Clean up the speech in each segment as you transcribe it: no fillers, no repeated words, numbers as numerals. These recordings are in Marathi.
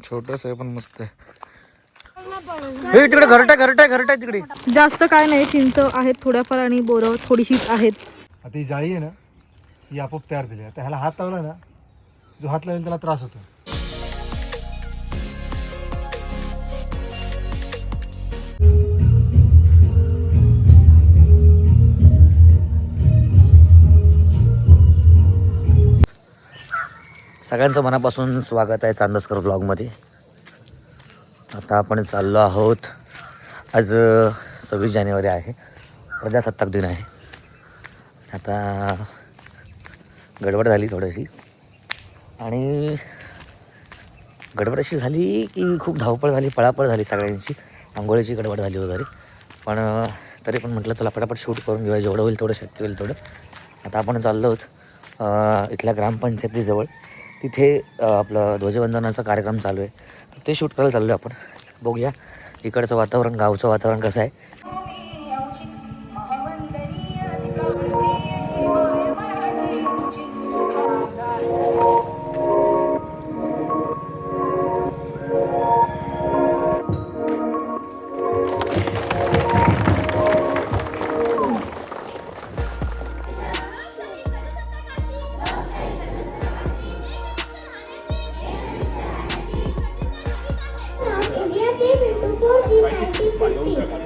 छोटस आहे पण मस्त आहे. तिकडे घरटा तिकडे. जास्त काय नाही, चिंच आहेत थोड्याफार आणि बोरं थोडीशीच आहेत. आता ही जाळी आहे ना, ही आपोआप तयार झाली. आता ह्याला हात लावला ना, जो हात लावेल त्याला त्रास होतो. सगळ्यांचं मनापासून स्वागत आहे चांदसकर ब्लॉगमध्ये. आता आपण चाललो आहोत. आज 26 जानेवारी आहे, प्रजासत्ताक दिन आहे. आता गडबड झाली थोडीशी, आणि गडबड अशी झाली की खूप धावपळ झाली, पळापळ झाली सगळ्यांची. आंघोळीची गडबड झाली वगैरे, पण तरी पण म्हटलं चला पटापट शूट करून घेऊया, जेवढं होईल तेवढं, शक्य होईल तेवढं. आता आपण चाललो आहोत इथल्या ग्रामपंचायतीजवळ. तिथे आपलं ध्वजवंदनाचा कार्यक्रम चालू आहे, तर ते शूट करायला चाललो आहे आपण. बघूया इकडचं वातावरण, गावचं वातावरण कसं आहे.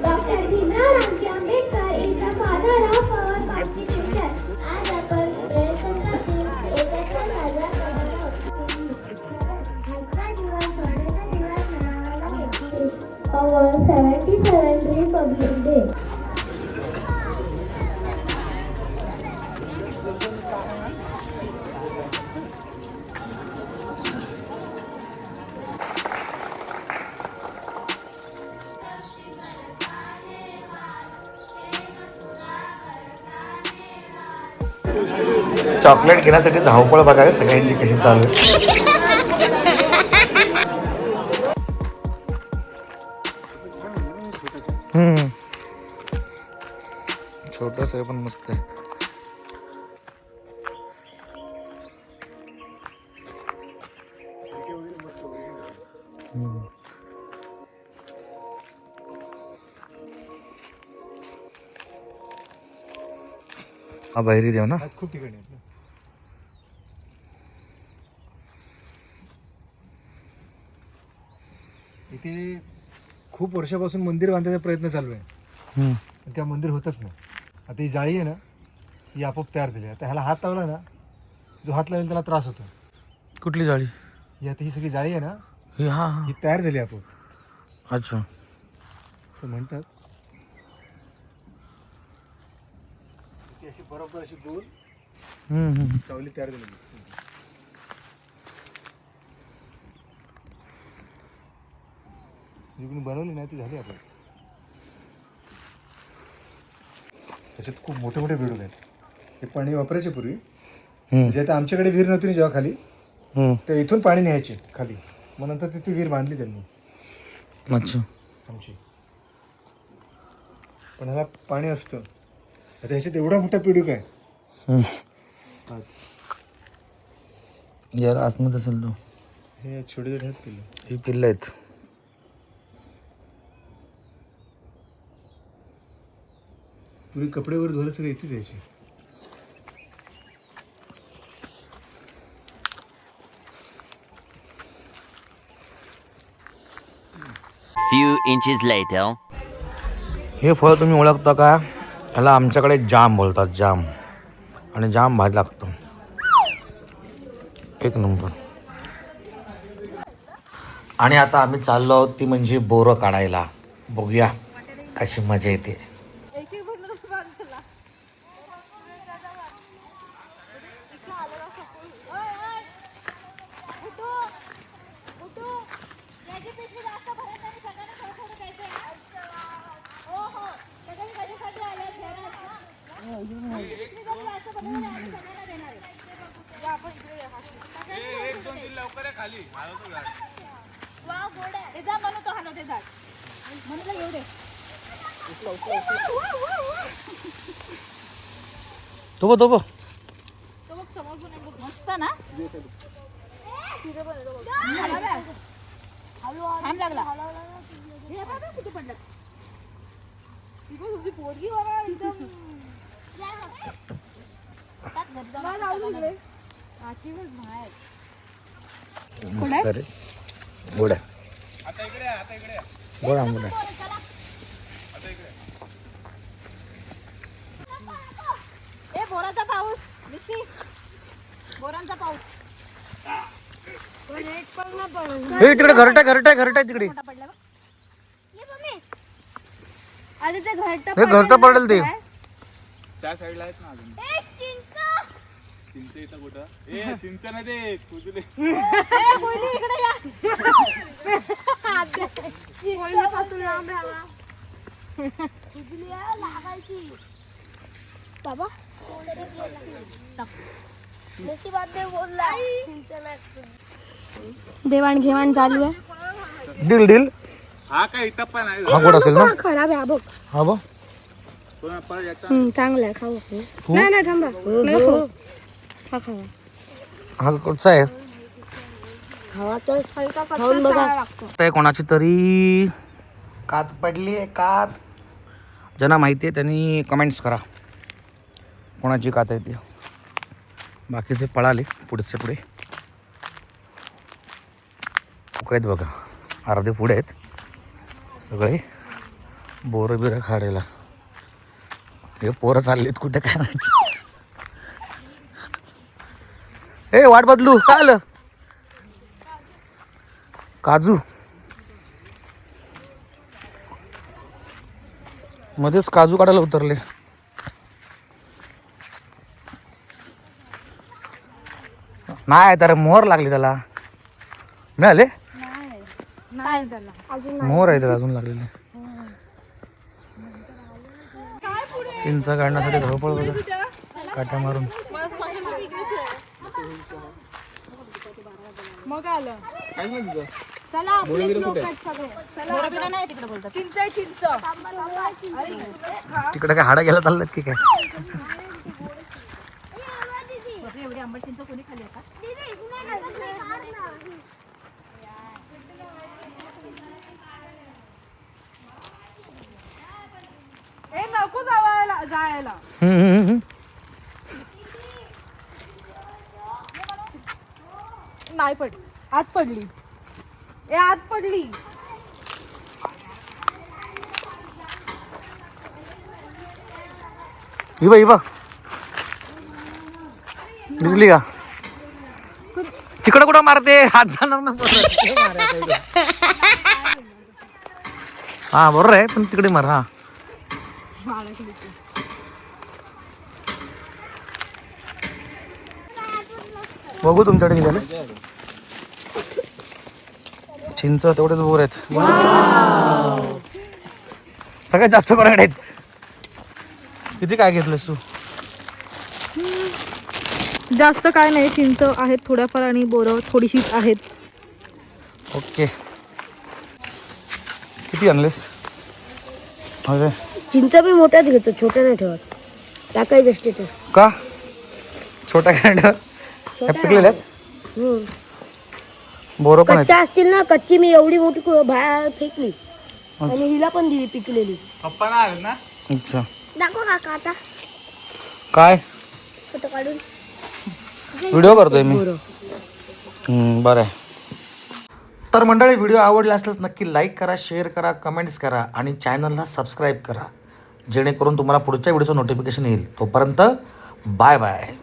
Dr. Bhimrao Ramji Ambedkar is the father of our constitution. आज आपण प्रजासत्ताक दिन याच्यात साजरा करणार आहोत. आजचा दिवस सोन्याचा दिवस म्हणावा लागेल. Our 77th Republic Day. Chocolate घेण्यासाठी धावपळ बघा सगळ्यांची कशी चालू आहे. छोटस आहे पण मस्त आहे. हा बहिरी देव ना. खूप ठिकाणी आहेत. इथे खूप वर्षापासून मंदिर बांधायचा प्रयत्न चालू आहे, पण त्या मंदिर होतच नाही. आता ही जाळी आहे ना, ही आपोआप तयार झाली. आता ह्याला हात लावला ना, जो हात लावेल त्याला त्रास होतो. कुठली जाळी? ही आता ही सगळी जाळी आहे ना, ही हा हा ही तयार झाली आपोआप, अच्छा असं म्हणतात. ती अशी बरोबर अशी गोल सावली तयार झालेली. जी बनवली नाही ती झाली आपण. त्याच्यात खूप मोठे मोठे बेडूक आहेत. हे पाणी वापरायचे पूर्वी, म्हणजे आता आमच्याकडे विहीर नव्हती ना जेव्हा खाली, तर इथून पाणी न्यायचे खाली. मग नंतर तिथे विहीर बांधली त्यांनी. अच्छा. आमची पण ह्याला पाणी असतं. आता ह्याच्यात एवढा मोठा बेडूक आहे. यार आतमध्ये असेल तो. हे छोटे छोटे आहेत पिल्ले. ही पिल्लं आहेत. पूर्वी कपडेवर धुवायला सगळे इथेच यायचे. Few inches later. हे फळ तुम्ही ओळखता का? ह्याला आमच्याकडे जाम बोलतात, जाम. आणि जाम भारी लागतो, एक नंबर. आणि आता आम्ही चाललो आहोत ती म्हणजे बोरं काढायला. बघूया कशी मजा येते. तो बघ मस्त ना. छान लागला. हे बघा कुठे पडलं. ती पण तुमची पोरगी बघा एकदम. मला लावून इकडे. आजीवच बाहेर. अरे गोड्या गोडा गोडा ए बोराचा पाऊस निश्चित बोरांचा पाऊस हे तिकडे घरटा तिकडे अरे ते हे घरटा पडेल ते त्या साईडला आहेत ना अजून चिंच इथं कुठं ए चिंच नाही ते कुजले बाबा देवाण घेवाण चालू आहे. डील हा काय इथं पण आहे हा गोड असेल ना खराब आहे हा बघ. हा बघ पण परत याचा चांगला आहे खाऊ. नाही नाही थांबा नको. हा खावा. हा कुठचा आहे खावा तर खाऊन बघा. ते कोणाची तरी कात पडली आहे कात. ज्यांना माहिती आहे त्यांनी कमेंट्स करा कोणाची कात आहे ती. बाकीचे पळाले पुढचे पुढे आहेत बघा. अर्धे पुढे आहेत सगळे बोरं बिरं खाडेला. हे पोरं चाललेत कुठे काय माहिती. ए वाट बदलू काय आलं काजू मध्येच काजू काढायला उतरले. नाही तर मोहर लागली त्याला. मिळाले मोहर आहे त्याला अजून लागलेले. चिंच काढण्यासाठी धावपळ बघा काट्या मारून. मग आलं काय सांगितलं चला आपले लोक आहेत सगळे. चला बिना नाही तिकडे बोलतात. चिंच आहे चिंच. तिकडे काय हाडा गेला चाललेत की काय. एवढी आंबट चिंच कोणी खाली का? ए नको जायला. नाही पडली आत पडली. ए आत पडली. इबा दिसली का तिकडं कुठं मारते हात जाणार ना परत. हा बरोबर आहे पण तिकडे मार. हा बघू तुमच्याकडे किती झाले. चिंच तेवढेच बोर आहेत. सगळ्यात जास्त कोणाकडे आहेत. किती काय घेतलंस तू. जास्त काय नाही. चिंच आहेत थोड्याफार आणि बोरं थोडीशीच आहेत. ओके किती आणलेस. अरे चिंच मी मोठ्याच घेतो छोट्या नाही ठेवत. टाकायचं स्टेटस का छोटा कांड पिकलेल्याच बोरं पण आहेत. कच्च्या असतील ना. कच्ची मी एवढी मोठी बाहेर फेकली आणि हिला पण दिली पिकलेली. पप्पा ना आले ना. अच्छा दाखव काका आता काय फोटो काढून. व्हिडिओ करतोय मी. बरं आहे. तर मंडळी व्हिडिओ आवडला असल्यास नक्की लाईक करा, शेअर करा, कमेंट्स करा आणि चॅनलला सबस्क्राईब करा जेणेकरून तुम्हाला पुढच्या व्हिडिओचं नोटिफिकेशन येईल. तोपर्यंत बाय बाय.